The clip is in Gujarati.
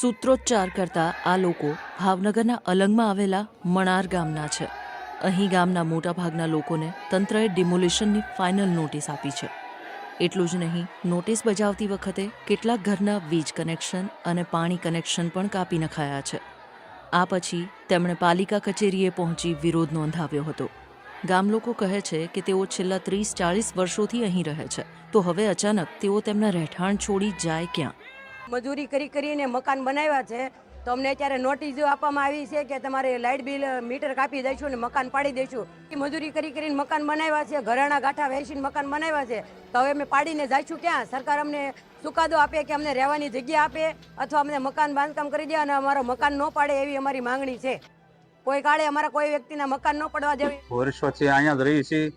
સૂત્રોચ્ચાર કરતા આ લોકો ભાવનગરના અલંગમાં આવેલા મણાર ગામના છે. અહીં ગામના મોટાભાગના લોકોને તંત્રએ ડિમોલિશનની ફાઇનલ નોટિસ આપી છે. એટલું જ નહીં, નોટિસ બજાવતી વખતે કેટલાક ઘરના વીજ કનેક્શન અને પાણી કનેક્શન પણ કાપી નખાયા છે. આ પછી તેમણે પાલિકા કચેરીએ પહોંચી વિરોધ નોંધાવ્યો હતો. ગામ લોકો કહે છે કે તેઓ છેલ્લા 30-40 વર્ષોથી અહીં રહે છે, તો હવે અચાનક તેઓ તેમના રહેઠાણ છોડી જાય ક્યાં? મજૂરી કરીને મકાન બનાવ્યા છે, તો અમને અત્યારે નોટિસ આપવામાં આવી છે કે તમારે લાઇટ બિલ મીટર કાપી દઈશું ને મકાન પાડી દઈશું. મજૂરી કરીને મકાન બનાવ્યા છે, ઘરાણા ગાંઠા વેચીને મકાન બનાવ્યા છે, તો હવે અમે પાડીને જઈશું ક્યાં? સરકાર અમને ચુકાદો આપે કે અમને રહેવાની જગ્યા આપે અથવા અમને મકાન બાંધકામ કરી દે અને અમારો મકાન ન પાડે એવી અમારી માંગણી છે. કોઈ કાળે અમારા કોઈ વ્યક્તિના મકાન ન પડવા દેવી. વર્ષોથી અહીંયા જ રહી છીએ,